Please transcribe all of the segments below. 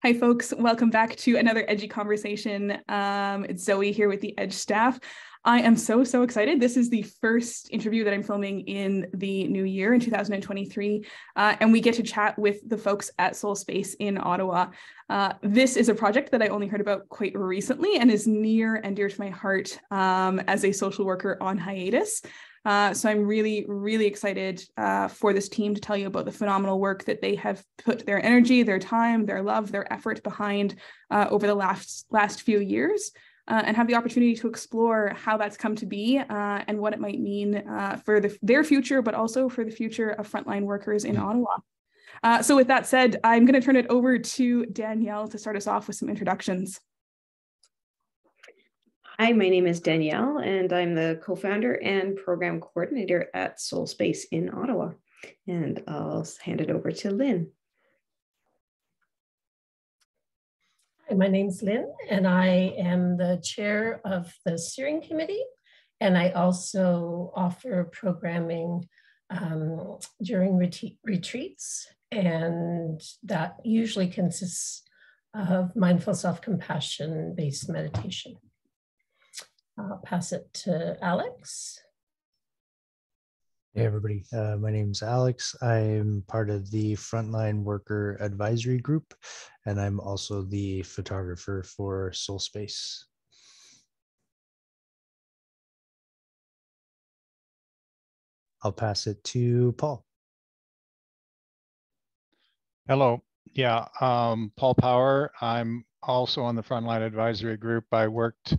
Hi, folks. Welcome back to another EDGEy conversation. It's Zoe here with the EDGE staff. I am so excited. This is the first interview that I'm filming in the new year in 2023, and we get to chat with the folks at Soul Space in Ottawa. This is a project that I only heard about quite recently and is near and dear to my heart as a social worker on hiatus. So I'm really excited for this team to tell you about the phenomenal work that they have put their energy, their time, their love, their effort behind over the last few years, and have the opportunity to explore how that's come to be and what it might mean for their future, but also for the future of frontline workers in Ottawa. So with that said, I'm going to turn it over to Danielle to start us off with some introductions. Hi, my name is Danielle, and I'm the co-founder and program coordinator at Soul Space in Ottawa. And I'll hand it over to Lynn. Hi, my name's Lynn, and I am the chair of the steering committee. And I also offer programming during retreats, and that usually consists of mindful self-compassion based meditation. I'll pass it to Alex. Hey everybody, my name's Alex. I'm part of the Frontline Worker Advisory Group, and I'm also the photographer for Soul Space. I'll pass it to Paul. Hello, yeah, Paul Power. I'm also on the Frontline Advisory Group. I worked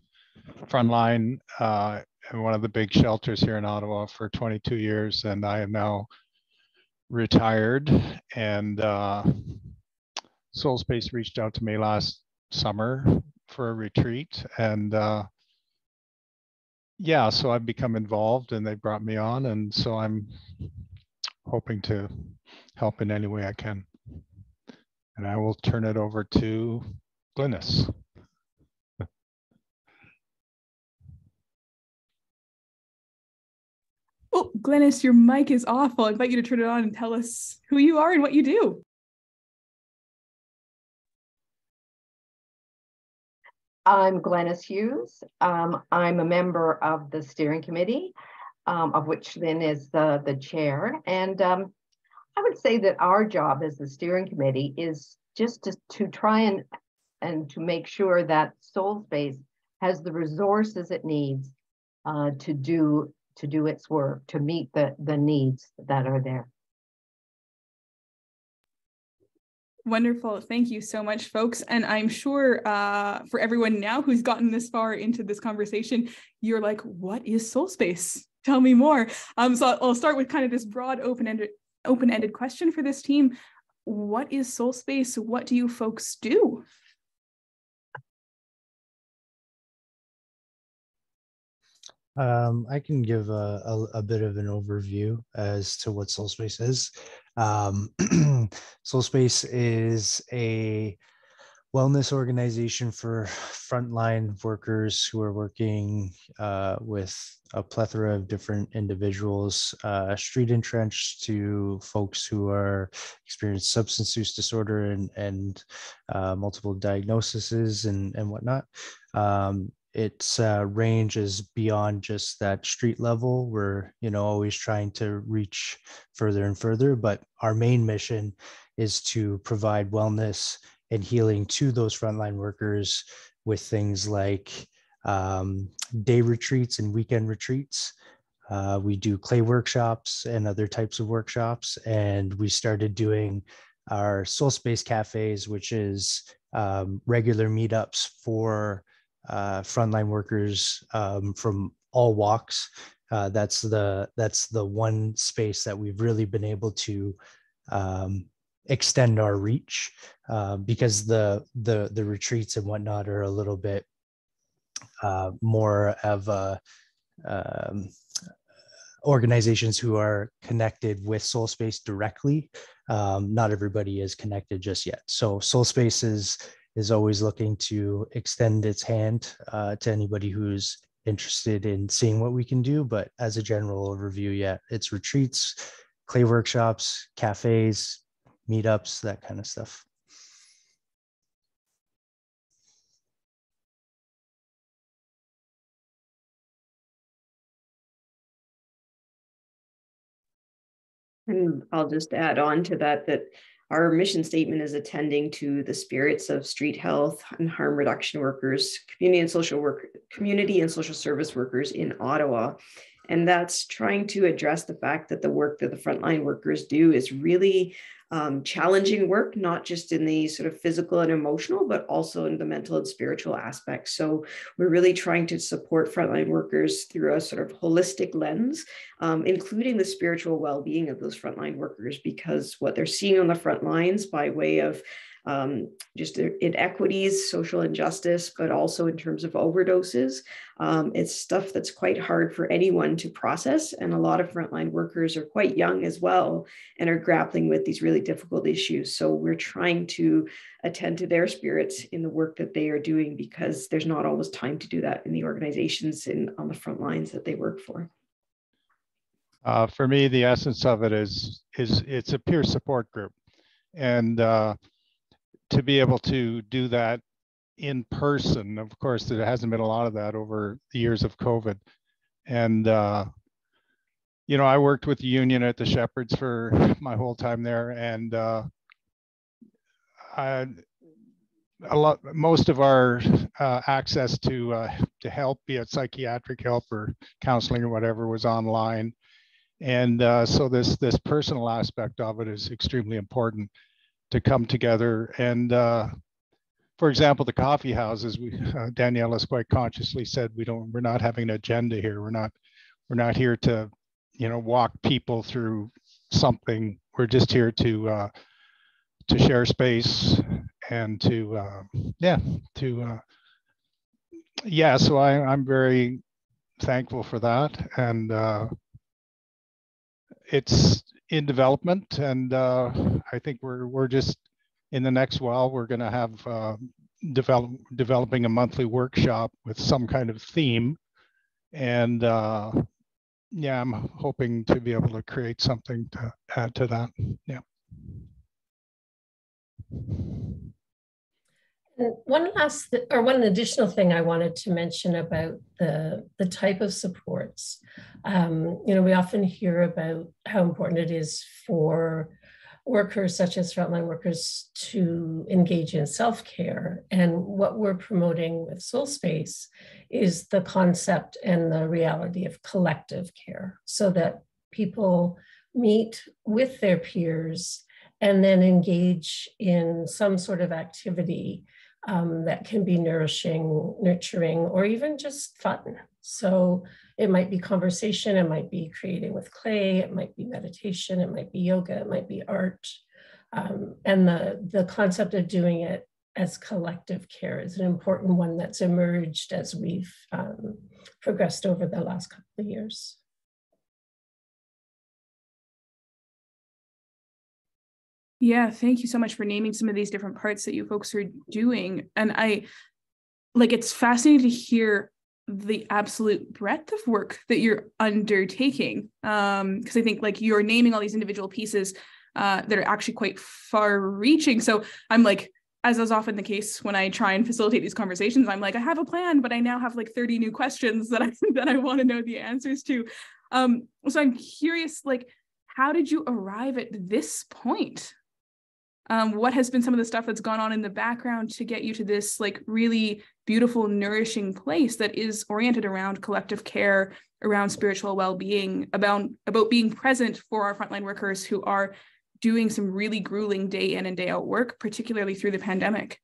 frontline in one of the big shelters here in Ottawa for 22 years, and I am now retired. And Soul Space reached out to me last summer for a retreat, and yeah, so I've become involved, and they brought me on, and so I'm hoping to help in any way I can. And I will turn it over to Glynis. Oh, Glynis, your mic is off. I'll invite you to turn it on and tell us who you are and what you do. I'm Glynis Hughes. I'm a member of the steering committee, of which Lynn is the chair. And I would say that our job as the steering committee is just to try and to make sure that Soul Space has the resources it needs to do its work, to meet the needs that are there. Wonderful. Thank you so much, folks. And I'm sure for everyone now who's gotten this far into this conversation, you're like, what is Soul Space? Tell me more. So I'll start with kind of this broad open-ended question for this team. What is Soul Space? What do you folks do? I can give a bit of an overview as to what Soul Space is. Soul Space is a wellness organization for frontline workers who are working with a plethora of different individuals, street entrenched to folks who are experiencing substance use disorder and multiple diagnoses and whatnot. Its range is beyond just that street level. We're, always trying to reach further and further, but our main mission is to provide wellness and healing to those frontline workers with things like day retreats and weekend retreats. We do clay workshops and other types of workshops, and we started doing our Soul Space cafes, which is regular meetups for frontline workers from all walks. That's the one space that we've really been able to extend our reach because the retreats and whatnot are a little bit more of organizations who are connected with Soul Space directly. Not everybody is connected just yet. So Soul Space is always looking to extend its hand to anybody who's interested in seeing what we can do. But as a general overview, yeah, it's retreats, clay workshops, cafes, meetups, that kind of stuff. And I'll just add on to that, that our mission statement is attending to the spirits of street health and harm reduction workers, community and social service workers in Ottawa. And that's trying to address the fact that the work that the frontline workers do is really challenging work, not just in the sort of physical and emotional, but also in the mental and spiritual aspects. So we're really trying to support frontline workers through a sort of holistic lens, including the spiritual well-being of those frontline workers, because what they're seeing on the front lines by way of just inequities, social injustice, but also in terms of overdoses. It's stuff that's quite hard for anyone to process. And a lot of frontline workers are quite young as well and are grappling with these really difficult issues. So we're trying to attend to their spirits in the work that they are doing, because there's not always time to do that in the organizations and on the front lines that they work for. For me, the essence of it is it's a peer support group. And to be able to do that in person, of course, there hasn't been a lot of that over the years of COVID. And, you know, I worked with the union at the Shepherds for my whole time there. And most of our access to help, be it psychiatric help or counseling or whatever, was online. And so this personal aspect of it is extremely important, to come together. And for example, the coffee houses, Danielle has quite consciously said, we're not having an agenda here. We're not here to, you know, walk people through something. We're just here to share space and so I'm very thankful for that. And it's in development, and I think we're just in the next while we're going to have developing a monthly workshop with some kind of theme, and yeah, I'm hoping to be able to create something to add to that. Yeah. One additional thing I wanted to mention about the type of supports. You know, we often hear about how important it is for workers such as frontline workers to engage in self-care. And what we're promoting with Soul Space is the concept and the reality of collective care, so that people meet with their peers and then engage in some sort of activity that can be nourishing, nurturing, or even just fun. So it might be conversation, it might be creating with clay, it might be meditation, it might be yoga, it might be art. And the concept of doing it as collective care is an important one that's emerged as we've progressed over the last couple of years. Yeah, thank you so much for naming some of these different parts that you folks are doing. And it's fascinating to hear the absolute breadth of work that you're undertaking. Because I think like you're naming all these individual pieces that are actually quite far reaching. So I'm like, as is often the case when I try and facilitate these conversations, I'm like, I have a plan, but I now have like 30 new questions that I want to know the answers to. So I'm curious, like, how did you arrive at this point? What has been some of the stuff that's gone on in the background to get you to this like really beautiful, nourishing place that is oriented around collective care, around spiritual well-being, about being present for our frontline workers who are doing some really grueling day in and day out work, particularly through the pandemic?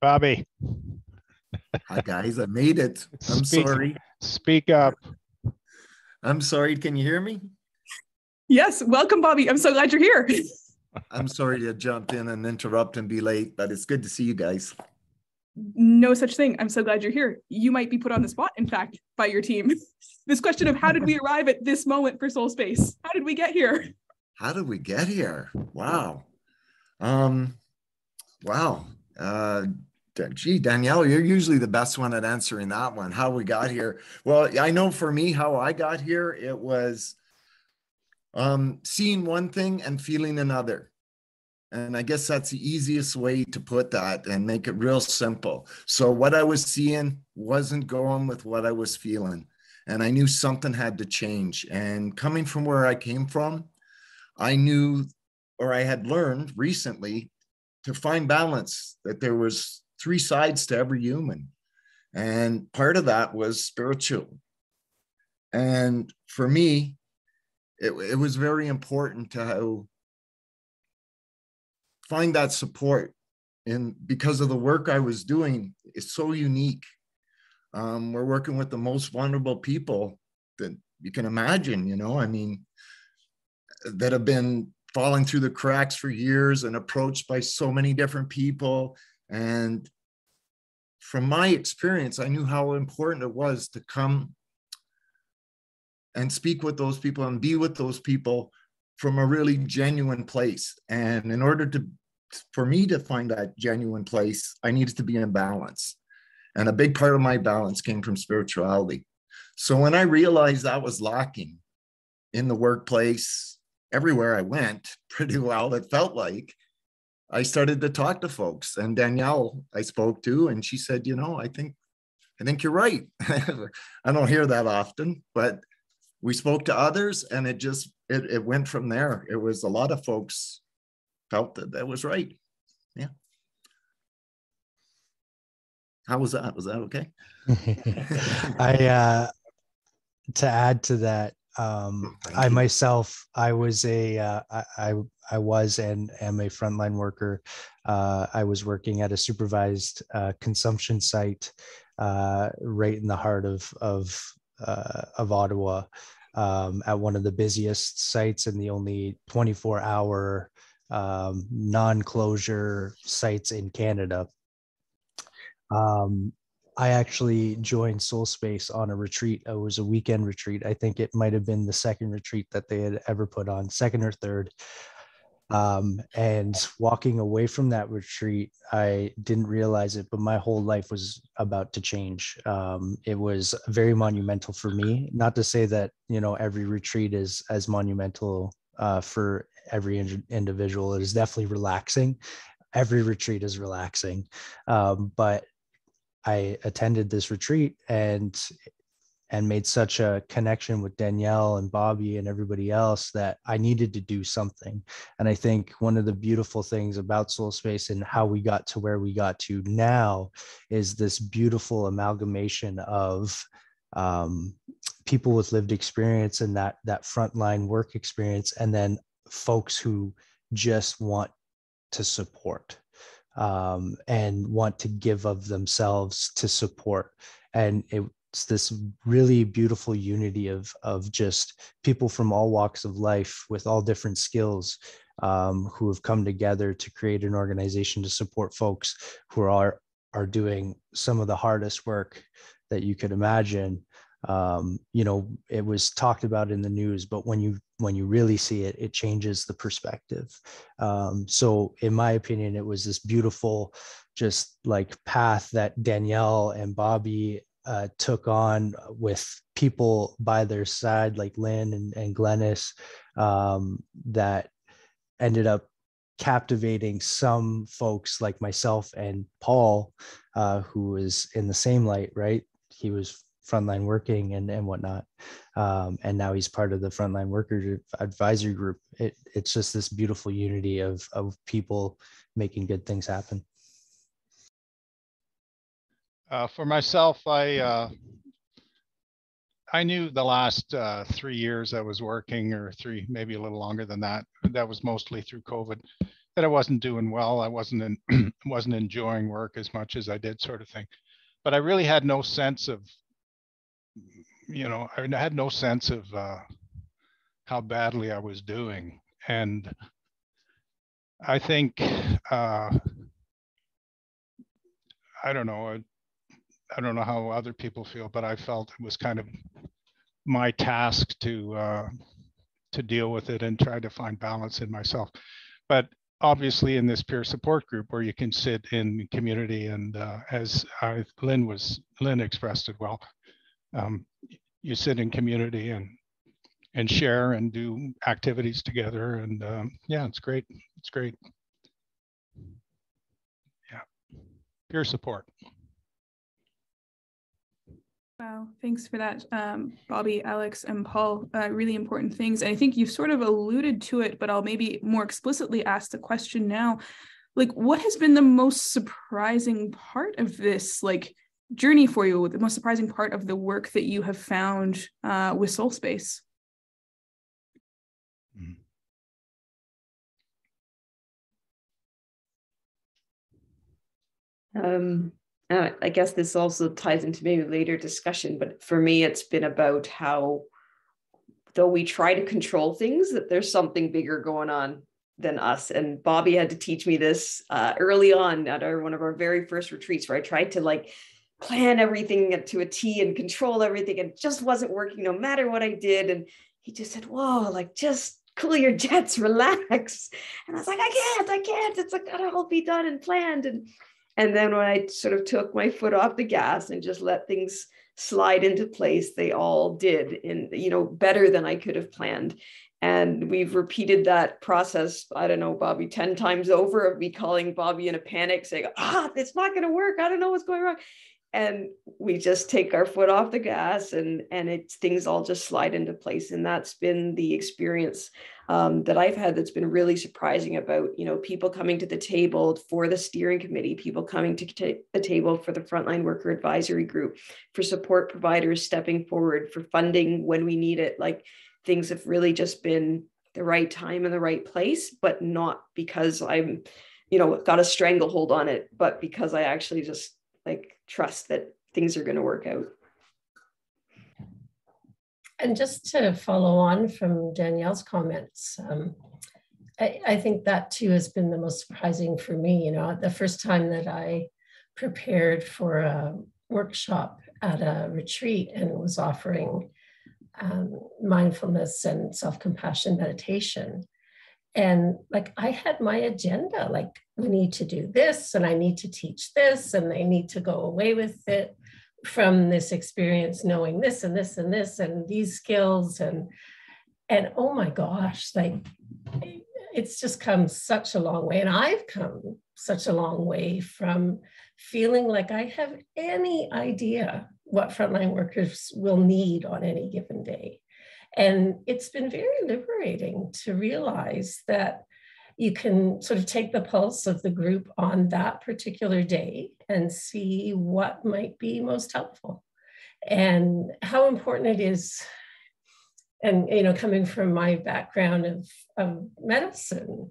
Bobby. Hi guys, I made it. I'm sorry. Speak up. I'm sorry. Can you hear me? Yes. Welcome, Bobby. I'm so glad you're here. I'm sorry to jump in and interrupt and be late, but it's good to see you guys. No such thing. I'm so glad you're here. You might be put on the spot, in fact, by your team. This question of how did we arrive at this moment for Soul Space? How did we get here? How did we get here? Wow. Gee, Danielle, you're usually the best one at answering that one. How we got here. Well, I know for me, how I got here, it was seeing one thing and feeling another. And I guess that's the easiest way to put that and make it real simple. So what I was seeing wasn't going with what I was feeling. And I knew something had to change. And coming from where I came from, I knew, or I had learned recently, to find balance, that there was three sides to every human. And part of that was spiritual. And for me, it was very important to find that support. And because of the work I was doing, it's so unique. We're working with the most vulnerable people that you can imagine, I mean, that have been falling through the cracks for years and approached by so many different people. And from my experience, I knew how important it was to come and speak with those people and be with those people from a really genuine place. And in order for me to find that genuine place, I needed to be in balance. And a big part of my balance came from spirituality. So when I realized that was lacking in the workplace, everywhere I went, pretty well, it felt like, I started to talk to folks. And Danielle, I spoke to, and she said, I think you're right. I don't hear that often, but we spoke to others, and it went from there. It was a lot of folks felt that was right. Yeah. How was that? Was that okay? To add to that, I myself, I was I was and am a frontline worker. I was working at a supervised consumption site right in the heart of Ottawa, at one of the busiest sites and the only 24-hour non-closure sites in Canada. I actually joined Soul Space on a retreat. It was a weekend retreat. I think it might have been the second retreat that they had ever put on, second or third. And walking away from that retreat, I didn't realize it, but my whole life was about to change. It was very monumental for me. Not to say that, every retreat is as monumental for every individual. It is definitely relaxing. Every retreat is relaxing. But I attended this retreat and made such a connection with Danielle and Bobby and everybody else that I needed to do something. And I think one of the beautiful things about Soul Space and how we got to where we got to now is this beautiful amalgamation of people with lived experience and that frontline work experience, and then folks who just want to support. And want to give of themselves to support. And it's this really beautiful unity of just people from all walks of life with all different skills who have come together to create an organization to support folks who are doing some of the hardest work that you could imagine. It was talked about in the news, but when you really see it, it changes the perspective. So in my opinion, it was this beautiful, just like path that Danielle and Bobby took on with people by their side, like Lynn and Glennis, that ended up captivating some folks like myself and Paul, who was in the same light, right? He was frontline working and whatnot. And now he's part of the Frontline Worker Advisory Group. It's just this beautiful unity of people making good things happen. For myself, I knew the last 3 years I was working, or three, maybe a little longer than that. That was mostly through COVID, that I wasn't doing well. I wasn't enjoying work as much as I did, sort of thing. But I really had no sense of, I had no sense of how badly I was doing. And I think, I don't know how other people feel, but I felt it was kind of my task to deal with it and try to find balance in myself. But obviously in this peer support group where you can sit in community and as Lynn expressed it well, you sit in community and share and do activities together, and yeah, it's great. It's great. peer support. Wow, thanks for that, Bobby, Alex, and Paul. Really important things. And I think you've sort of alluded to it, but I'll maybe more explicitly ask the question now. Like, what has been the most surprising part of this journey for you? The most surprising part of the work that you have found with Soul Space? I guess this also ties into maybe later discussion, but for me, it's been about how, though we try to control things, that there's something bigger going on than us. And Bobby had to teach me this early on at one of our very first retreats, where I tried to plan everything to a T and control everything, and it just wasn't working no matter what I did. And he just said, whoa, just cool your jets, relax. And I was like, I can't. It's gotta all be done and planned. And then when I sort of took my foot off the gas and just let things slide into place, they all did in, better than I could have planned. And we've repeated that process, I don't know, Bobby, 10 times over, of me calling Bobby in a panic saying, it's not going to work. I don't know what's going wrong. And we just take our foot off the gas and things all just slide into place. And that's been the experience that I've had that's been really surprising about, people coming to the table for the steering committee, people coming to the table for the frontline worker advisory group, for support providers stepping forward, for funding when we need it. Things have really just been the right time and the right place, but not because I'm, got a stranglehold on it, but because I actually just trust that things are going to work out. And just to follow on from Danielle's comments, I think that too has been the most surprising for me. The first time that I prepared for a workshop at a retreat and was offering mindfulness and self-compassion meditation. And I had my agenda, we need to do this and I need to teach this and they need to go away with it from this experience, knowing this and this and this and these skills. And oh my gosh, it's just come such a long way. And I've come such a long way from feeling like I have any idea what frontline workers will need on any given day. And it's been very liberating to realize that you can sort of take the pulse of the group on that particular day and see what might be most helpful and how important it is. And, coming from my background of medicine,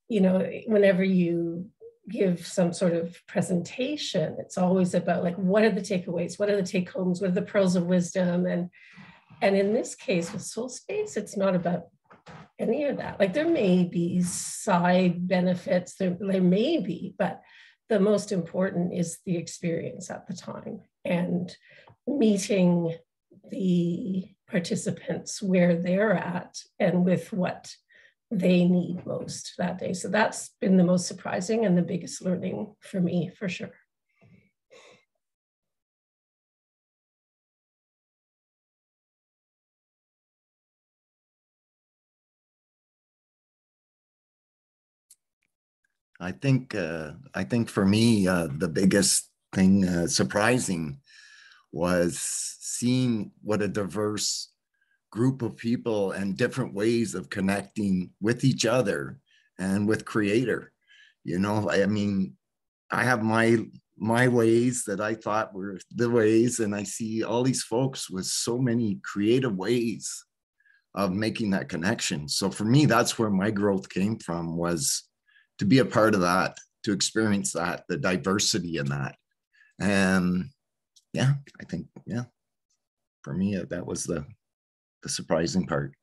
whenever you give some sort of presentation, it's always about what are the takeaways? What are the take homes? What are the pearls of wisdom? And in this case with Soul Space, it's not about any of that. There may be side benefits, there may be, but the most important is the experience at the time and meeting the participants where they're at and with what they need most that day. So that's been the most surprising and the biggest learning for me, for sure. I think for me, the biggest thing surprising was seeing what a diverse group of people and different ways of connecting with each other and with Creator. I have my ways that I thought were the ways, and I see all these folks with so many creative ways of making that connection. So for me, that's where my growth came from, was to be a part of that, to experience that, the diversity in that. And I think, for me, that was the surprising part.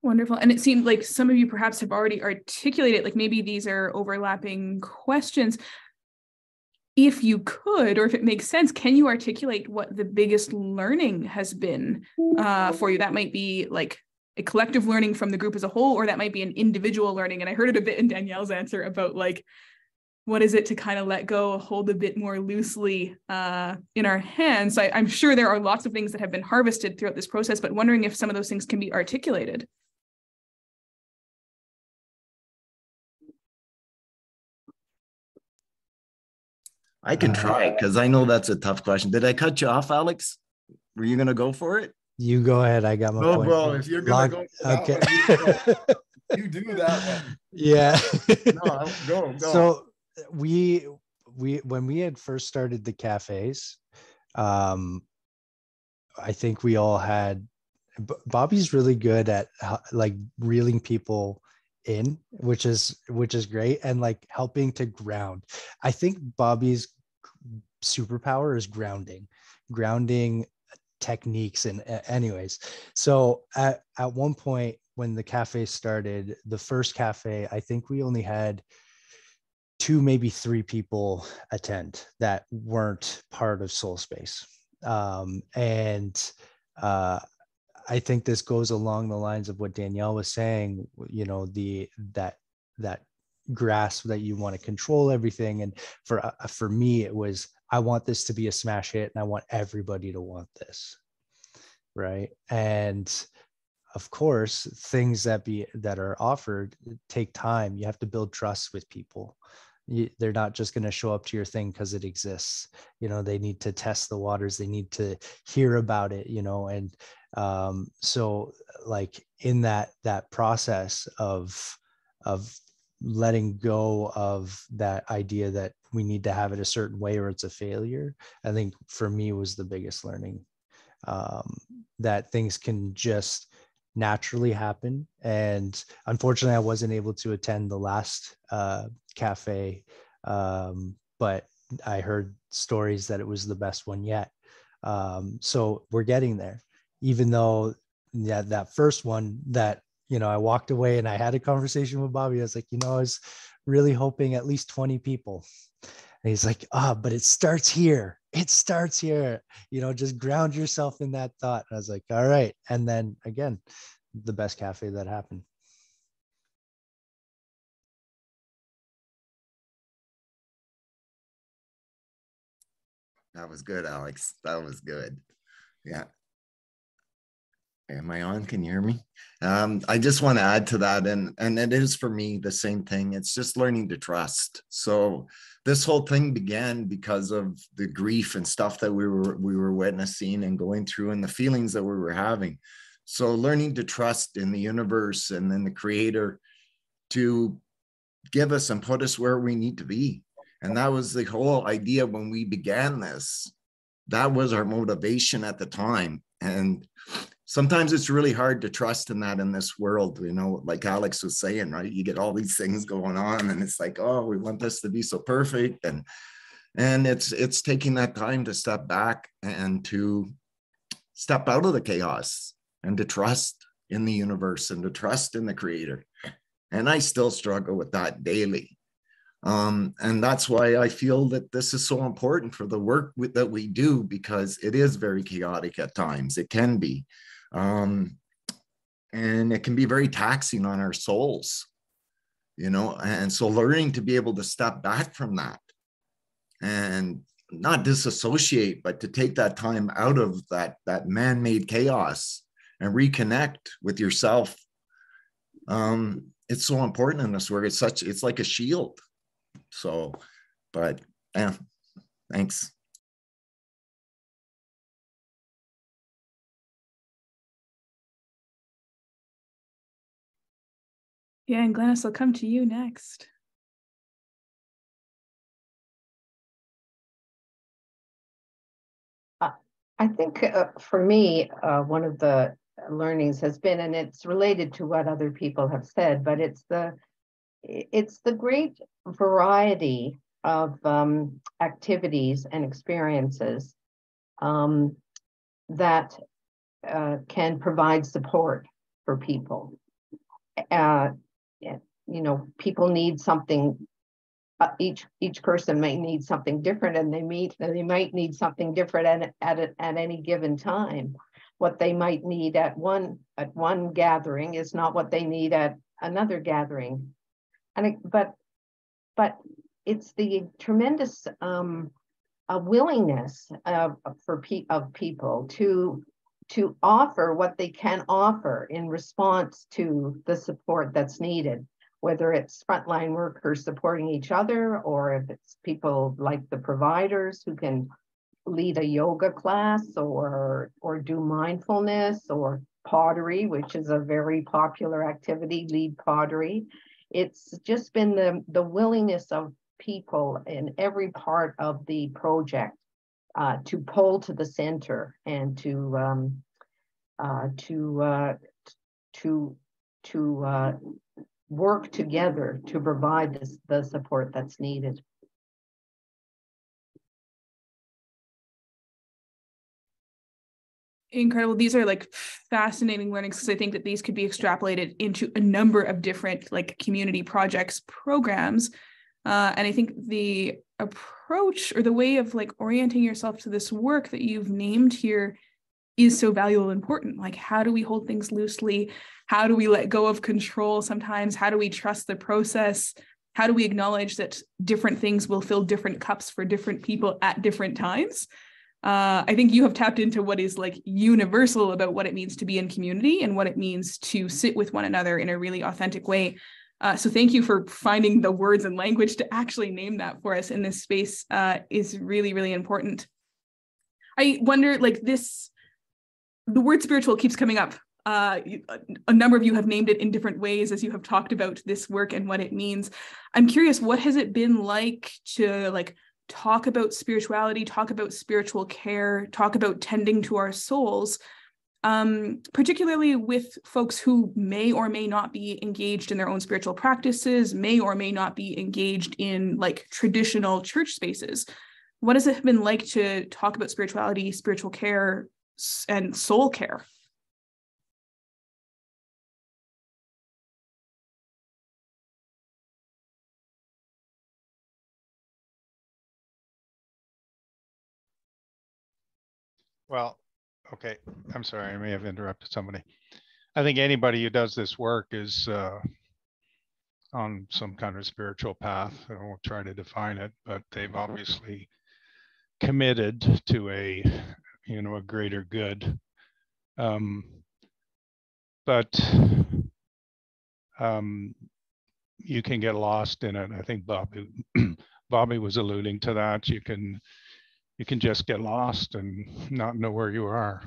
Wonderful. And it seemed like some of you perhaps have already articulated, maybe these are overlapping questions. If you could, or if it makes sense, can you articulate what the biggest learning has been for you? That might be a collective learning from the group as a whole, or that might be an individual learning. And I heard it a bit in Danielle's answer about what is it to kind of let go, hold a bit more loosely in our hands. So I'm sure there are lots of things that have been harvested throughout this process, but wondering if some of those things can be articulated. I can try because I know that's a tough question. Did I cut you off, Alex? Were you going to go for it? You go ahead. I got my No, point. bro. If you're going to go for that one, you do that one. Yeah. No, go. So we when we had first started the cafes, I think we all had, Bobby's really good at like reeling people in, which is great, and like helping to ground. I think Bobby's superpower is grounding techniques. And anyways, so at one point when the cafe started, the first cafe, I think we only had 2, maybe 3 people attend that weren't part of Soul Space. And I think this goes along the lines of what Danielle was saying, you know, that grasp that you want to control everything. And for me, it was, I want this to be a smash hit and I want everybody to want this. Right. And of course, things that are offered take time. You have to build trust with people. They're not just going to show up to your thing because it exists. You know, they need to test the waters. They need to hear about it, you know. And so like in that process of letting go of that idea that we need to have it a certain way or it's a failure, I think for me was the biggest learning, that things can just naturally happen. And unfortunately, I wasn't able to attend the last cafe, but I heard stories that it was the best one yet. So we're getting there, even though that first one that, you know, I walked away and I had a conversation with Bobby. I was like, you know, I was really hoping at least 20 people. And he's like, but it starts here. It starts here. You know, just ground yourself in that thought. And I was like, all right. And then again, the best cafe that happened. That was good, Alex. That was good. Yeah. Am I on? Can you hear me? I just want to add to that, and it is for me the same thing. It's just learning to trust. So this whole thing began because of the grief and stuff that we were witnessing and going through, and the feelings that we were having. So learning to trust in the universe and in the Creator to give us and put us where we need to be. And that was the whole idea when we began this. That was our motivation at the time. And sometimes it's really hard to trust in that in this world, you know, like Alex was saying, right? You get all these things going on and it's like, oh, we want this to be so perfect. And it's taking that time to step back and to step out of the chaos and to trust in the universe and to trust in the Creator. And I still struggle with that daily. And that's why I feel that this is so important for the work that we do, because it is very chaotic at times. It can be. And it can be very taxing on our souls, you know. And so learning to be able to step back from that and not disassociate, but to take that time out of that man-made chaos and reconnect with yourself. It's so important in this work. It's like a shield. So, but yeah, thanks. Yeah, and Glennis, I'll come to you next. I think for me, one of the learnings has been, and it's related to what other people have said, but it's the great variety of activities and experiences that can provide support for people. You know, people need something. Each person may need something different, and they might need something different at any given time. What they might need at one gathering is not what they need at another gathering, but it's the tremendous willingness of people to offer what they can offer in response to the support that's needed. whether it's frontline workers supporting each other, or if it's people like the providers who can lead a yoga class or do mindfulness or pottery, which is a very popular activity, lead pottery. It's just been the willingness of people in every part of the project to pull to the center and to work together to provide the support that's needed. Incredible. These are like fascinating learnings, because I think that these could be extrapolated into a number of different like community projects, programs. And I think the approach or the way of like orienting yourself to this work that you've named here is so valuable and important. Like, how do we hold things loosely? How do we let go of control sometimes? How do we trust the process? How do we acknowledge that different things will fill different cups for different people at different times? I think you have tapped into what is like universal about what it means to be in community and what it means to sit with one another in a really authentic way. So thank you for finding the words and language to actually name that for us in this space. Is really, really important. I wonder, like, the word spiritual keeps coming up. A number of you have named it in different ways as you have talked about this work and what it means. I'm curious, what has it been like to like talk about spirituality, talk about spiritual care, talk about tending to our souls, particularly with folks who may or may not be engaged in their own spiritual practices, may or may not be engaged in like traditional church spaces? What has it been like to talk about spirituality, spiritual care, and soul care? Well, okay, I'm sorry, I may have interrupted somebody. I think anybody who does this work is on some kind of spiritual path. I won't try to define it, but they've obviously committed to a greater good. But you can get lost in it. I think Bobby was alluding to that. You can just get lost and not know where you are.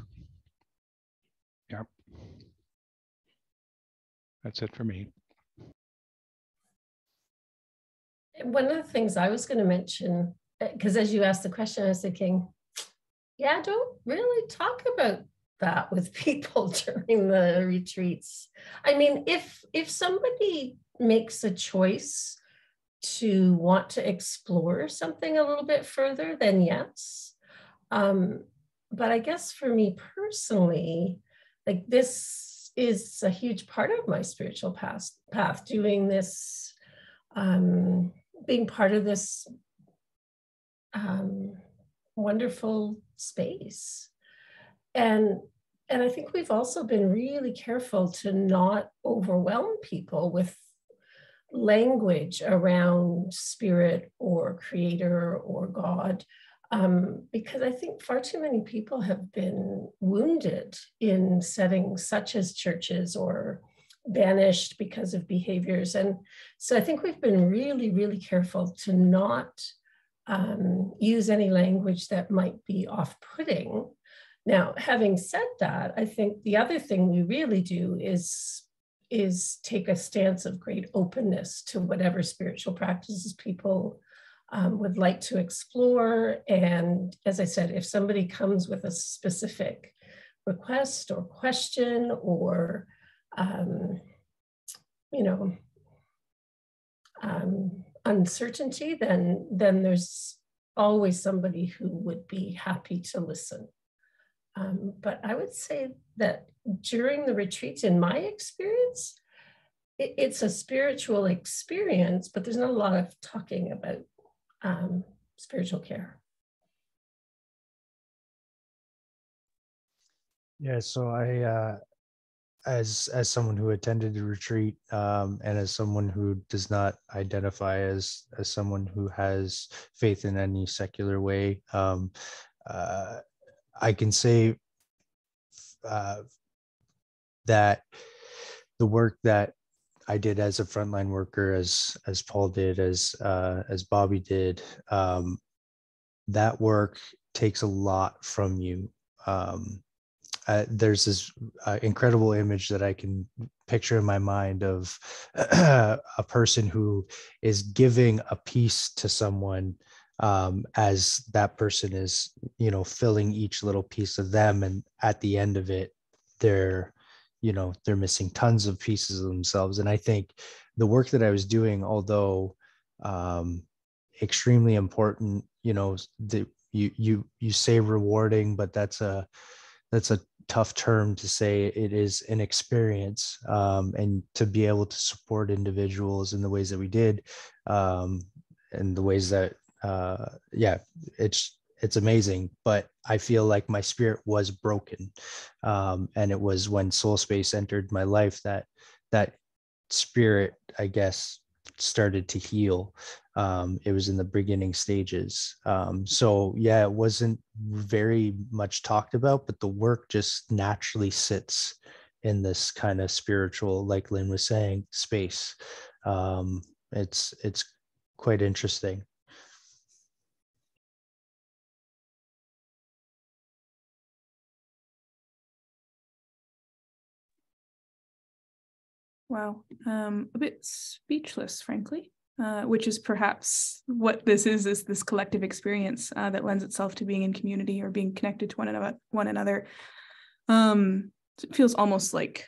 Yep. That's it for me. One of the things I was going to mention, because as you asked the question, I was thinking, yeah, I don't really talk about that with people during the retreats. I mean, if somebody makes a choice to want to explore something a little bit further, then yes. But I guess for me personally, like, this is a huge part of my spiritual path, doing this, being part of this wonderful space. And I think we've also been really careful to not overwhelm people with language around spirit or creator or God, because I think far too many people have been wounded in settings such as churches or banished because of behaviors. And so I think we've been really, really careful to not use any language that might be off-putting. Now, having said that, I think the other thing we really do is take a stance of great openness to whatever spiritual practices people would like to explore. And as I said, if somebody comes with a specific request or question or, uncertainty, then there's always somebody who would be happy to listen. But I would say that during the retreats, in my experience, it's a spiritual experience, but there's not a lot of talking about spiritual care. Yeah, so I, as someone who attended the retreat, and as someone who does not identify as someone who has faith in any secular way, I can say that the work that I did as a frontline worker, as Paul did, as Bobby did, that work takes a lot from you. There's this incredible image that I can picture in my mind of a person who is giving a piece to someone, as that person is, filling each little piece of them. And at the end of it, they're missing tons of pieces of themselves. And I think the work that I was doing, although extremely important, you say rewarding, but that's a tough term to say. It is an experience, and to be able to support individuals in the ways that we did, and the ways that it's amazing. But I feel like my spirit was broken, and it was when Soul Space entered my life that spirit, I guess, started to heal. It was in the beginning stages. So yeah, it wasn't very much talked about, but the work just naturally sits in this kind of spiritual, like Lynn was saying, space. It's quite interesting. Wow, a bit speechless, frankly, which is perhaps what this is this collective experience that lends itself to being in community or being connected to one another. It feels almost like,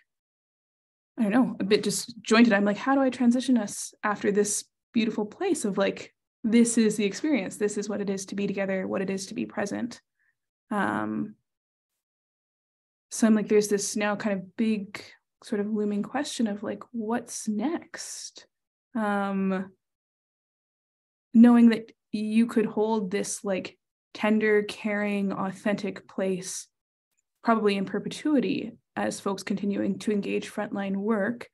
I don't know, a bit disjointed. I'm like, how do I transition us after this beautiful place of like, this is the experience, this is what it is to be together, what it is to be present. So I'm like, there's this now kind of big sort of looming question of like, what's next? Knowing that you could hold this like tender, caring, authentic place probably in perpetuity as folks continuing to engage frontline work.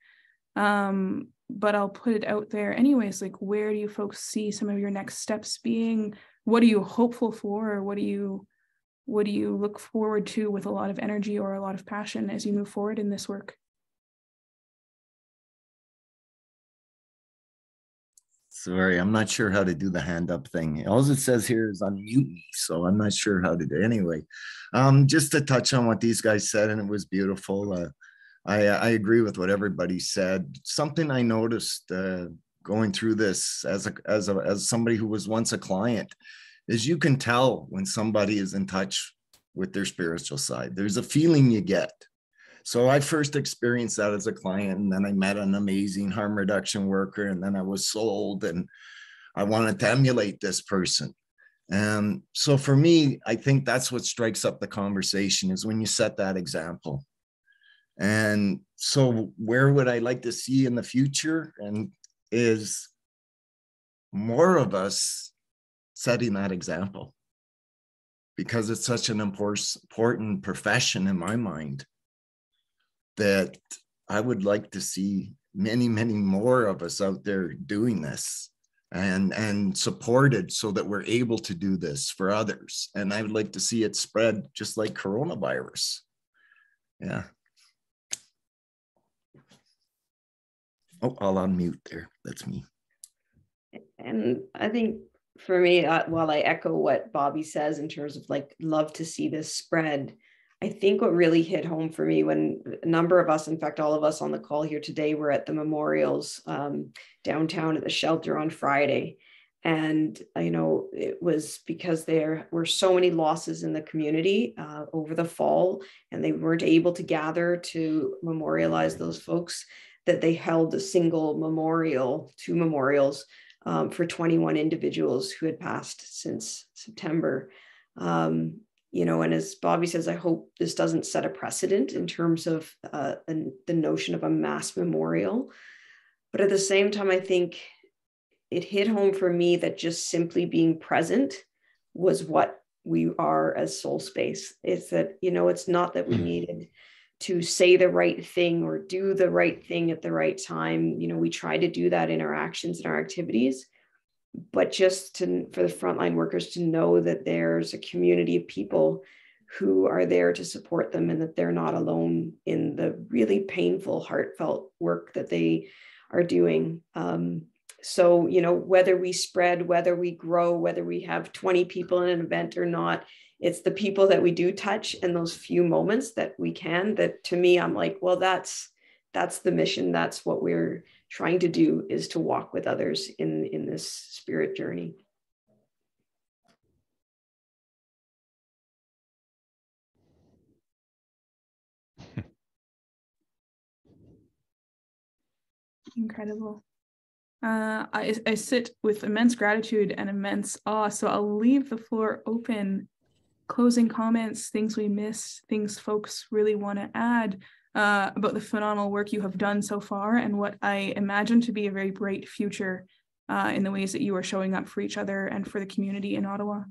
But I'll put it out there anyways, like, where do you folks see some of your next steps being? What are you hopeful for? Or what do you look forward to with a lot of energy or a lot of passion as you move forward in this work? Sorry, I'm not sure how to do the hand up thing. All it says here is unmute me, so I'm not sure how to do it. Anyway, just to touch on what these guys said, and it was beautiful. I agree with what everybody said. Something I noticed going through this as somebody who was once a client is you can tell when somebody is in touch with their spiritual side. There's a feeling you get. So I first experienced that as a client, and then I met an amazing harm reduction worker, and then I was sold, and I wanted to emulate this person. And so for me, I think that's what strikes up the conversation is when you set that example. And so where would I like to see in the future? And is more of us setting that example, because it's such an important profession in my mind, that I would like to see many, many more of us out there doing this and supported so that we're able to do this for others. And I would like to see it spread just like coronavirus. Yeah. Oh, I'll unmute there. That's me. And I think for me, while I echo what Bobby says in terms of like, love to see this spread, I think what really hit home for me when a number of us, in fact, all of us on the call here today, were at the memorials downtown at the shelter on Friday. And, it was because there were so many losses in the community over the fall, and they weren't able to gather to memorialize those folks, that they held a single memorial, 2 memorials for 21 individuals who had passed since September. And as Bobby says, I hope this doesn't set a precedent in terms of the notion of a mass memorial. But at the same time, I think it hit home for me that just simply being present was what we are as Soul Space. It's that, it's not that we needed to say the right thing or do the right thing at the right time. We try to do that in our actions and our activities. But just for the frontline workers to know that there's a community of people who are there to support them, and that they're not alone in the really painful, heartfelt work that they are doing. So, you know, whether we spread, whether we grow, whether we have 20 people in an event or not, it's the people that we do touch and those few moments that we can, that to me, I'm like, well, that's the mission. That's what we're trying to do, is to walk with others in this spirit journey. Incredible. I sit with immense gratitude and immense awe, so I'll leave the floor open. Closing comments, things we missed, things folks really want to add about the phenomenal work you have done so far and what I imagine to be a very bright future in the ways that you are showing up for each other and for the community in Ottawa.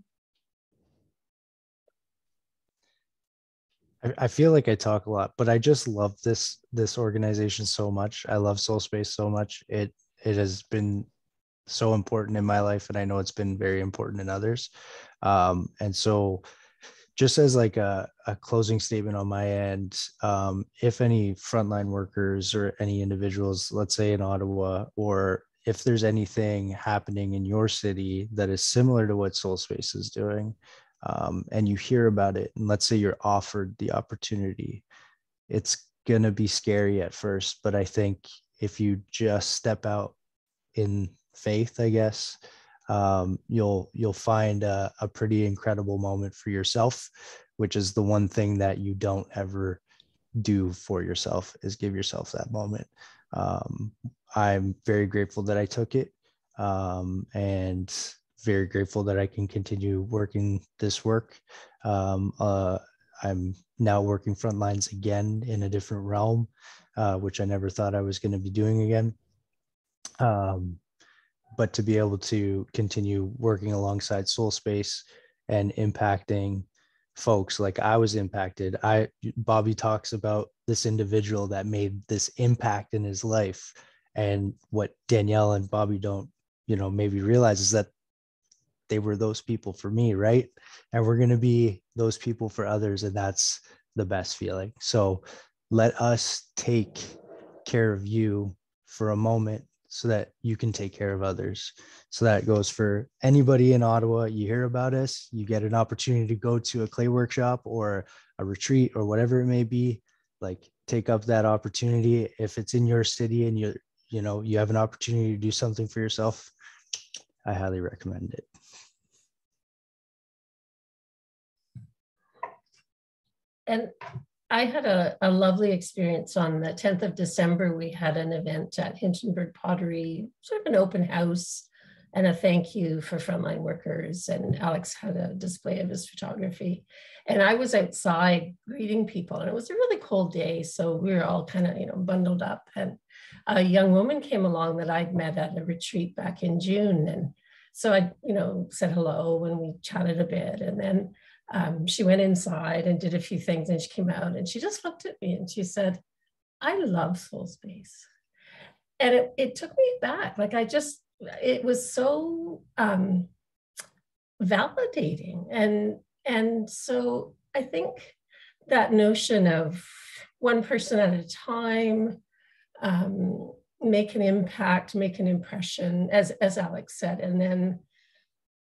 I feel like I talk a lot, but I just love this organization so much. I love Soul Space so much. It has been so important in my life, and I know it's been very important in others. And so just as like a closing statement on my end, if any frontline workers or any individuals, let's say in Ottawa, or if there's anything happening in your city that is similar to what Soul Space is doing, and you hear about it, and let's say you're offered the opportunity, it's going to be scary at first, but I think if you just step out in faith, I guess, you'll find a pretty incredible moment for yourself, which is the one thing that you don't ever do for yourself, is give yourself that moment. I'm very grateful that I took it, and very grateful that I can continue working this work. I'm now working frontlines again in a different realm, which I never thought I was going to be doing again. But to be able to continue working alongside Soul Space and impacting folks like I was impacted. Bobby talks about this individual that made this impact in his life. And what Danielle and Bobby don't, maybe realize is that they were those people for me, right? And we're going to be those people for others. And that's the best feeling. So let us take care of you for a moment so that you can take care of others. So that goes for anybody in Ottawa. You hear about us, you get an opportunity to go to a clay workshop or a retreat or whatever it may be, like take up that opportunity. If it's in your city and you have an opportunity to do something for yourself, I highly recommend it. And I had a lovely experience on the 10th of December. We had an event at Hintonburg Pottery, sort of an open house and a thank you for frontline workers. And Alex had a display of his photography. And I was outside greeting people, and it was a really cold day. So we were all kind of, bundled up. And a young woman came along that I'd met at a retreat back in June. And so I, said hello and we chatted a bit. And then she went inside and did a few things, and she came out and she just looked at me and she said, "I love Soul Space." And it took me back. Like it was so validating. And so I think that notion of one person at a time, make an impact, make an impression, as Alex said, and then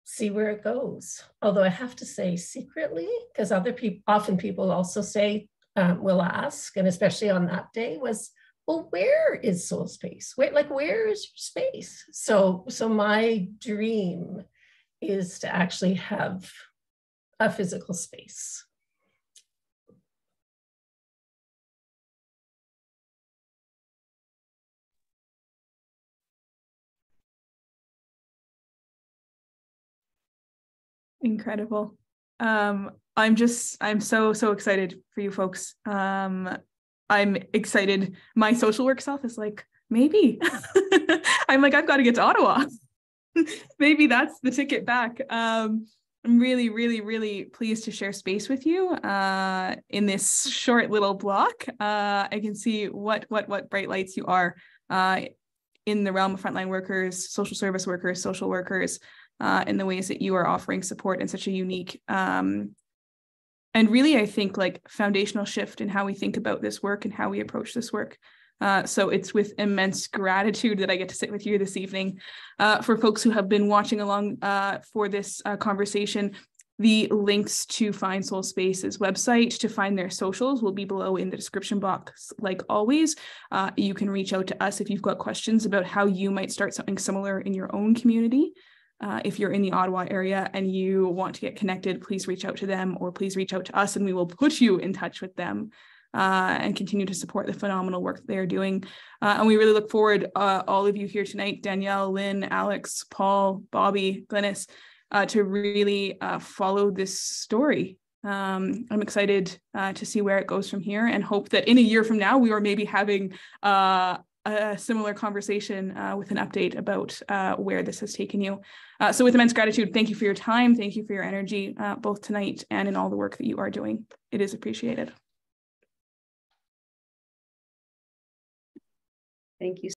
see where it goes. Although I have to say secretly, because often people also say, will ask, and especially on that day was, well, where is Soul Space? Where is your space? So my dream is to actually have a physical space. Incredible. I'm so excited for you folks. I'm excited. My social work self is like, maybe. I'm like, I've got to get to Ottawa. Maybe that's the ticket back. I'm really, really, really pleased to share space with you in this short little block. I can see what bright lights you are in the realm of frontline workers, social service workers, social workers, in the ways that you are offering support in such a unique and really, I think, like foundational shift in how we think about this work and how we approach this work. So it's with immense gratitude that I get to sit with you this evening. For folks who have been watching along for this conversation, the links to Find Soul Space's website, to find their socials, will be below in the description box. Like always, you can reach out to us if you've got questions about how you might start something similar in your own community. If you're in the Ottawa area and you want to get connected, please reach out to them, or please reach out to us and we will put you in touch with them. And continue to support the phenomenal work that they're doing. And we really look forward, all of you here tonight, Danielle, Lynn, Alex, Paul, Bobby, Glenys, to really follow this story. I'm excited to see where it goes from here, and hope that in a year from now, we are maybe having a similar conversation with an update about where this has taken you. So with immense gratitude, thank you for your time. Thank you for your energy, both tonight and in all the work that you are doing. It is appreciated. Thank you